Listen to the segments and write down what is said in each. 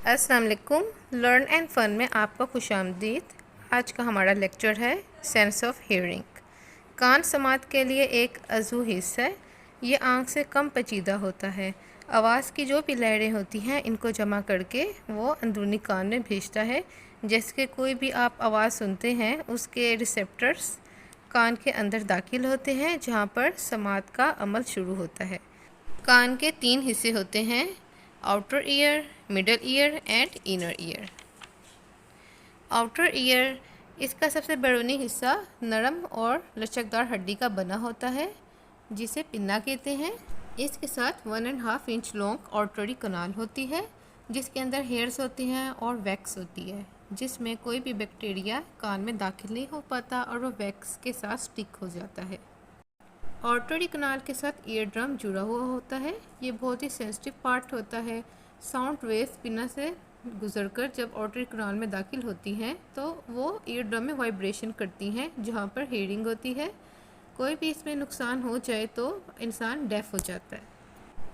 अस्सलाम वालेकुम। Learn and fun में आपका खुशामदीद। आज का हमारा लेक्चर है सेंस ऑफ हियरिंग। कान समात के लिए एक अज़ू हिस्सा है। ये आँख से कम पेचीदा होता है। आवाज़ की जो भी लहरें होती हैं इनको जमा करके वो अंदरूनी कान में भेजता है। जैसे कि कोई भी आप आवाज़ सुनते हैं उसके रिसेप्टर्स कान के अंदर दाखिल होते हैं जहाँ पर समात का अमल शुरू होता है। कान के 3 हिस्से होते हैं, outer ear, middle ear and inner ear. Outer ear इसका सबसे बैरूनी हिस्सा नरम और लचकदार हड्डी का बना होता है जिसे पिन्ना कहते हैं। इसके साथ 1.5 इंच लॉन्ग ऑर्टरी कनाल होती है जिसके अंदर हेयर्स होती हैं और वैक्स होती है जिसमें कोई भी बैक्टीरिया कान में दाखिल नहीं हो पाता और वो वैक्स के साथ स्टिक हो जाता है। ऑर्टरी कनाल के साथ ईयर ड्रम जुड़ा हुआ होता है। ये बहुत ही सेंसिटिव पार्ट होता है। साउंड वेव्स पिन्ना से गुजरकर जब ऑर्टरी कनाल में दाखिल होती हैं तो वो ईयर ड्रम में वाइब्रेशन करती हैं जहाँ पर हियरिंग होती है। कोई भी इसमें नुकसान हो जाए तो इंसान डेफ हो जाता है।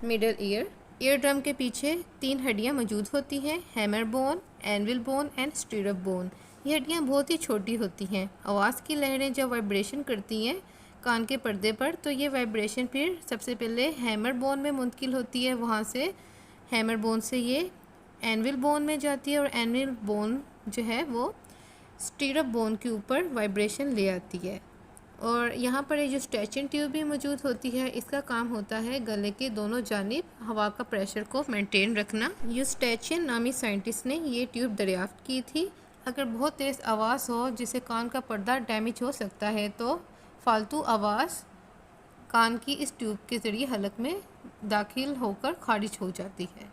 मिडल ईयर ड्रम के पीछे 3 हड्डियाँ मौजूद होती हैं, hammer bone, anvil bone and stirrup bone. ये हड्डियाँ बहुत ही छोटी होती हैं। आवाज़ की लहरें जब वाइब्रेशन करती हैं कान के पर्दे पर तो ये वाइब्रेशन फिर सबसे पहले हैमर बोन में मुंतकिल होती है। वहाँ से हैमर बोन से ये एनविल बोन में जाती है और एनविल बोन जो है वो स्टीरप बोन के ऊपर वाइब्रेशन ले आती है। और यहाँ पर ये जो स्टैचिन ट्यूब भी मौजूद होती है इसका काम होता है गले के दोनों जानिब हवा का प्रेशर को मेंटेन रखना। यूस्टैचिन नामी साइंटिस्ट ने ये ट्यूब दरियाफ्त की थी। अगर बहुत तेज़ आवाज़ हो जिससे कान का पर्दा डैमेज हो सकता है तो फालतू आवाज़ कान की इस ट्यूब के ज़रिए हलक में दाखिल होकर खारिज हो जाती है।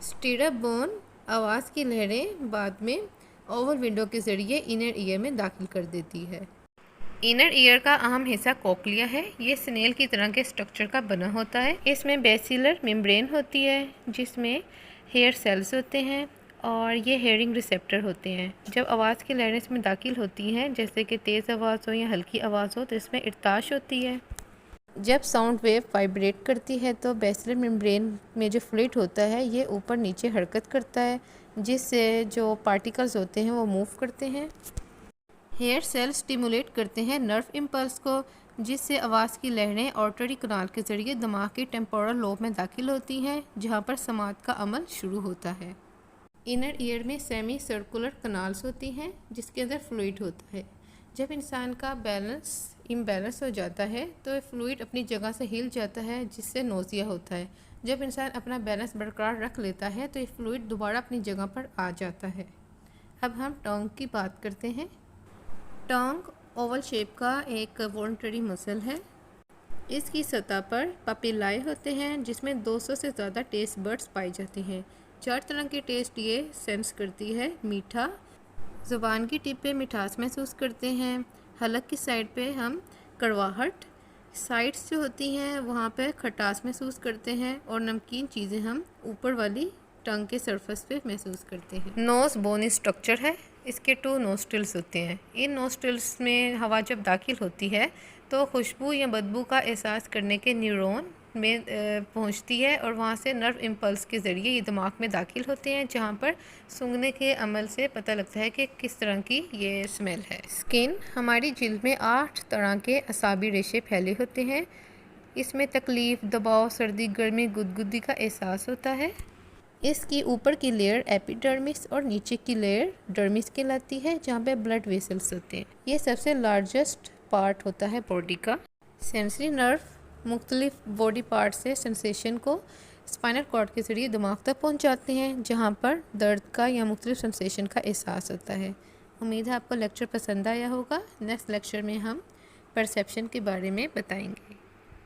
स्टीरप बोन आवाज़ की लहरें बाद में ओवल विंडो के ज़रिए इनर ईयर में दाखिल कर देती है। इनर ईयर का अहम हिस्सा कोक्लिया है। ये स्नेल की तरह के स्ट्रक्चर का बना होता है। इसमें बेसिलर मेम्ब्रेन होती है जिसमें हेयर सेल्स होते हैं और ये हेयरिंग रिसेप्टर होते हैं। जब आवाज़ की लहरें इसमें दाखिल होती हैं जैसे कि तेज़ आवाज़ हो या हल्की आवाज़ हो तो इसमें इर्ताश होती है। जब साउंड वेव वाइब्रेट करती है तो बेसिलर मेम्ब्रेन में जो फ्लूइड होता है ये ऊपर नीचे हरकत करता है जिससे जो पार्टिकल्स होते हैं वो मूव करते हैं। हेयर सेल स्टिमुलेट करते हैं नर्व इम्पल्स को जिससे आवाज़ की लहरें ऑर्टरी कनाल के ज़रिए दिमाग के टेम्पोरल लोब में दाखिल होती हैं जहाँ पर समात का अमल शुरू होता है। इनर ईयर में सेमी सर्कुलर कनाल्स होती हैं जिसके अंदर फ्लूइड होता है। जब इंसान का बैलेंस इम्बैलेंस हो जाता है तो फ्लूइड अपनी जगह से हिल जाता है जिससे नोज़िया होता है। जब इंसान अपना बैलेंस बरकरार रख लेता है तो ये फ्लूइड दोबारा अपनी जगह पर आ जाता है। अब हम टंग की बात करते हैं। टंग ओवल शेप का एक वॉलंटरी मसल है। इसकी सतह पर पापिलाई होते हैं जिसमें 200 से ज़्यादा टेस्ट बर्ड्स पाई जाती हैं। 4 तरह के टेस्ट ये सेंस करती है। मीठा, ज़ुबान की टिप पे मिठास महसूस करते हैं। हलक की साइड पे हम कड़वाहट, साइड्स जो होती हैं वहाँ पे खटास महसूस करते हैं और नमकीन चीज़ें हम ऊपर वाली टंग के सरफेस पे महसूस करते हैं। नोज़ बोनी स्ट्रक्चर है। इसके 2 नोस्ट्रिल्स होते हैं। इन नोस्ट्रिल्स में हवा जब दाखिल होती है तो खुशबू या बदबू का एहसास करने के न्यूरॉन में पहुंचती है और वहां से नर्व इम्पल्स के ज़रिए ये दिमाग में दाखिल होते हैं जहां पर सूंघने के अमल से पता लगता है कि किस तरह की ये स्मेल है। स्किन हमारी जिल्द में 8 तरह के असाबी रेशे फैले होते हैं। इसमें तकलीफ़, दबाव, सर्दी, गर्मी, गुदगुदी का एहसास होता है। इसकी ऊपर की लेयर एपिडर्मिस और नीचे की लेयर डर्मिस कहलाती है जहाँ पे ब्लड वेसल्स होते हैं। ये सबसे लार्जेस्ट पार्ट होता है बॉडी का। सेंसरी नर्व मुख्तलिफ बॉडी पार्ट से सेंसेशन को स्पाइनल कॉर्ड के ज़रिए दिमाग तक पहुंचाते हैं जहां पर दर्द का या मुख्तलिफ सेंसेशन का एहसास होता है। उम्मीद है आपको लेक्चर पसंद आया होगा। नेक्स्ट लेक्चर में हम परसेप्शन के बारे में बताएंगे।